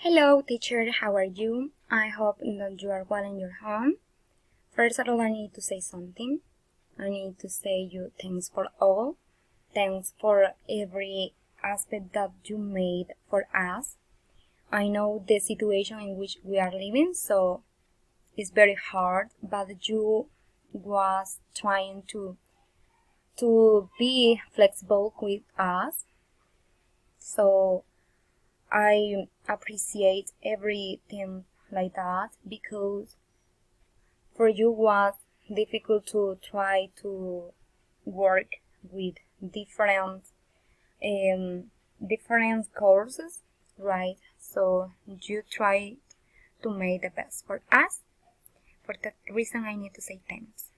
Hello, teacher. How are you? I hope that you are well in your home. First of all, I need to say something. I need to say you thanks for all. Thanks for every aspect that you made for us. I know the situation in which we are living, so it's very hard, but you was trying to be flexible with us. So I appreciate everything like that because for you was difficult to try to work with different different courses, right? So you tried to make the best for us. For that reason, I need to say thanks.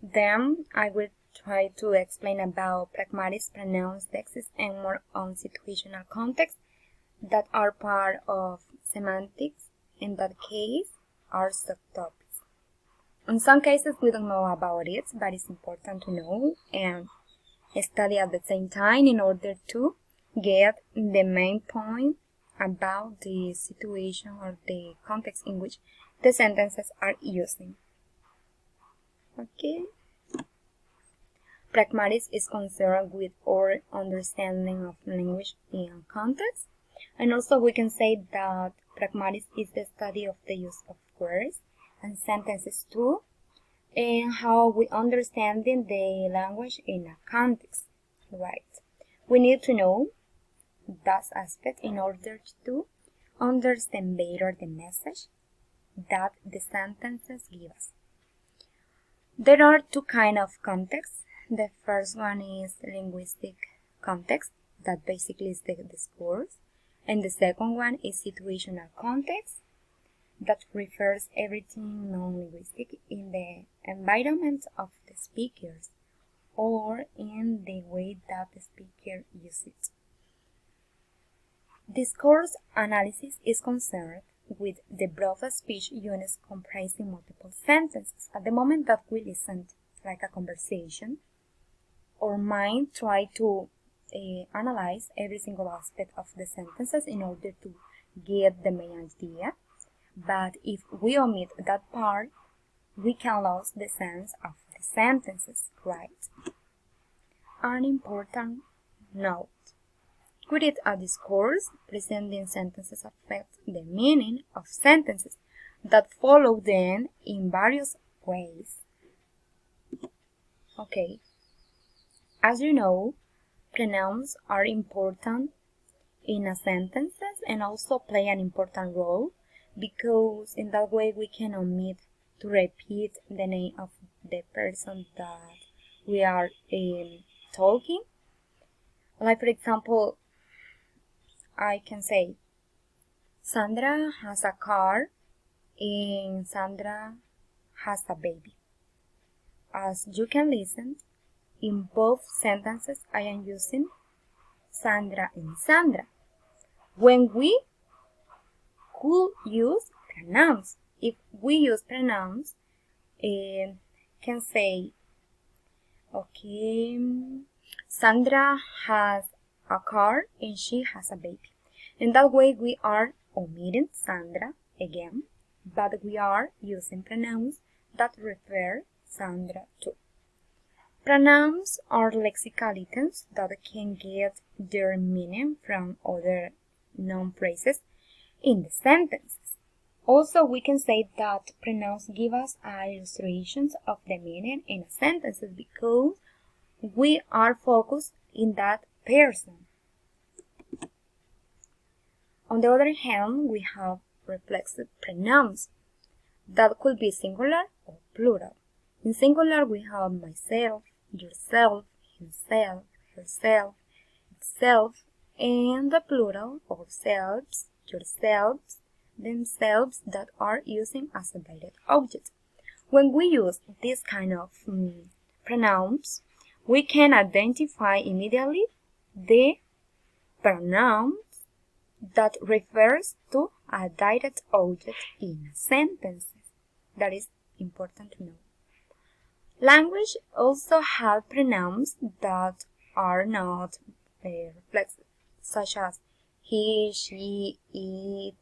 Then I will try to explain about pragmatic pronouns, texts, and more on situational context that are part of semantics. In that case, are subtopics. In some cases, we don't know about it, but it's important to know and study at the same time in order to get the main point about the situation or the context in which the sentences are using. Okay. Pragmatics is concerned with our understanding of language in context. And also we can say that pragmatics is the study of the use of words and sentences too, and how we understanding the language in a context, right? We need to know that aspect in order to understand better the message that the sentences give us. There are two kinds of contexts. The first one is linguistic context, that basically is the discourse. And the second one is situational context, that refers everything non-linguistic in the environment of the speakers or in the way that the speaker uses it. Discourse analysis is concerned with the broad speech units comprising multiple sentences. At the moment that we listen, like a conversation, our mind try to analyze every single aspect of the sentences in order to get the main idea. But if we omit that part, we can lose the sense of the sentences, right? An important note. Could a discourse presenting sentences affect the meaning of sentences that follow them in various ways? Okay. As you know, pronouns are important in a sentences and also play an important role because in that way we can omit to repeat the name of the person that we are talking. Like for example, I can say Sandra has a car and Sandra has a baby. As you can listen, in both sentences I am using Sandra and Sandra. When we could use pronouns. If we use pronouns, can say, okay, Sandra has a car and she has a baby. In that way, we are omitting Sandra again, but we are using pronouns that refer Sandra to. Pronouns are lexical items that can get their meaning from other noun phrases in the sentences. Also, we can say that pronouns give us illustrations of the meaning in sentences because we are focused in that person. On the other hand, we have reflexive pronouns that could be singular or plural. In singular, we have myself, yourself, himself, herself, itself, and the plural of selves, yourselves, themselves that are using as a direct object. When we use this kind of pronouns, we can identify immediately the pronouns that refers to a direct object in sentences. That is important to know. Language also has pronouns that are not reflexive, such as he, she, it,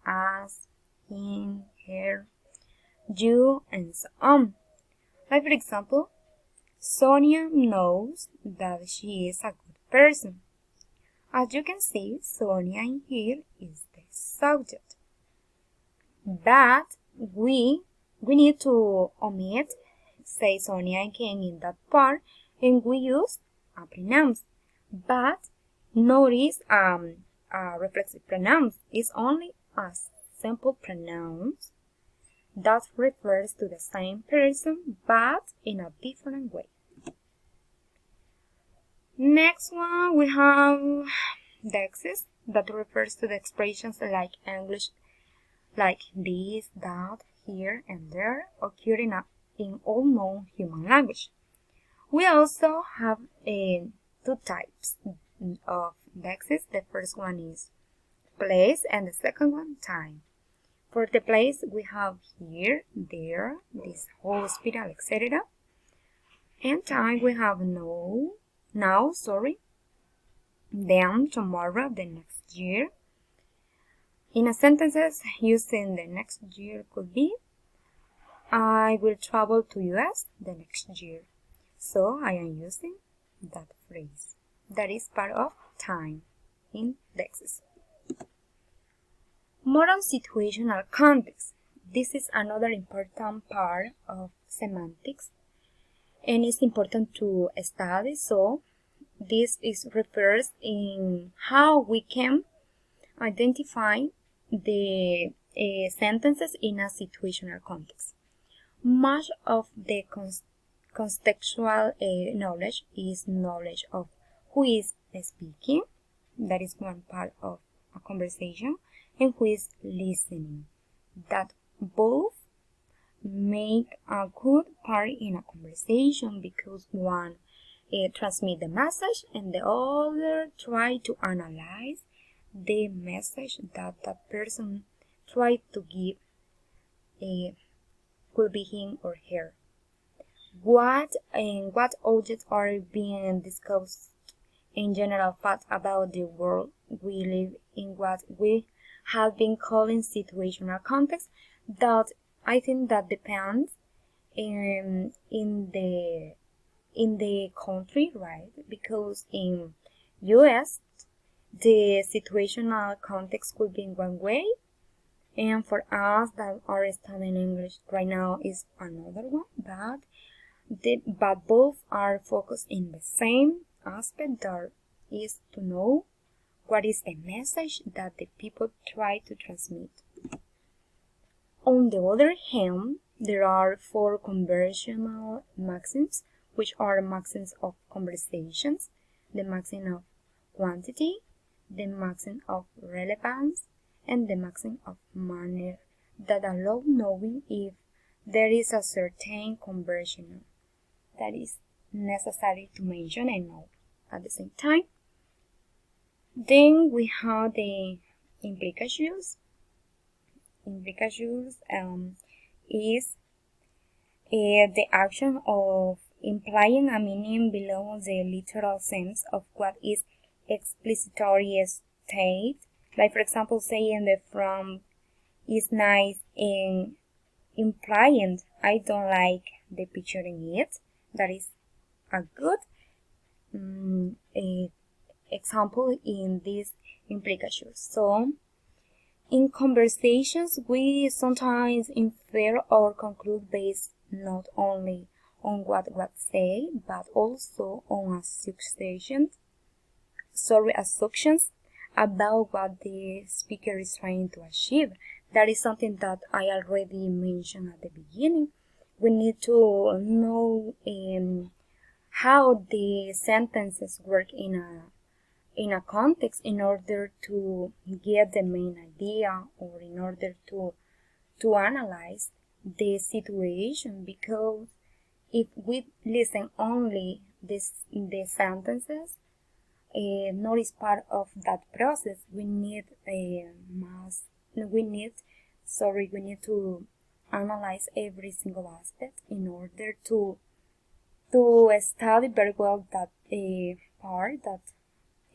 us, him, her, you, and so on. Like for example, Sonia knows that she is a good person. As you can see, Sonia in here is the subject. But we need to omit, say Sonia again in that part, and we use pronouns. But notice reflexive pronouns is only a simple pronouns that refers to the same person but in a different way. Next one we have dexes that refers to the expressions like English, like this, that, here, and there, occurring in all known human language. We also have two types of dexes. The first one is place and the second one time. For the place we have here, there, this hospital, etc. And time we have now, then, tomorrow, the next year. In a sentences using the next year could be I will travel to US the next year. So I am using that phrase. That is part of time in dexes. More on situational context. This is another important part of semantics and it's important to study. So this refers in how we can identify the sentences in a situational context. Much of the contextual knowledge is knowledge of who is speaking, that is one part of a conversation, and who is listening, that both make a good part in a conversation because one transmit the message and the other try to analyze the message that that person tried to give. Could be him or her. What objects are being discussed in general facts about the world we live in, what we have been calling situational context, that I think that depends in the country, right? Because in US the situational context could be in one way, and for us that are studying English right now is another one, but both are focused in the same aspect, that is to know what is the message that the people try to transmit. On the other hand, there are 4 conversational maxims, which are maxims of conversations: the maxim of quantity, the maxim of relevance, and the maxim of manner, that allow knowing if there is a certain conversion that is necessary to mention and know at the same time. Then we have the implications. Implications is the action of implying a meaning below the literal sense of what is explicitly stated. Like for example, saying the from is nice and implying I don't like the picture in it. That is a good example in these implications. So in conversations, we sometimes infer or conclude based not only on what was said, but also on assumptions about what the speaker is trying to achieve. That is something that I already mentioned at the beginning. We need to know how the sentences work in a context in order to get the main idea, or in order to analyze the situation, because if we listen only the sentences, not is part of that process. We need to analyze every single aspect in order to study very well that part, that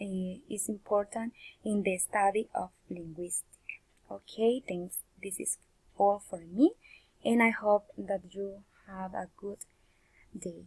is important in the study of linguistics. Okay, thanks. This is all for me, and I hope that you have a good day.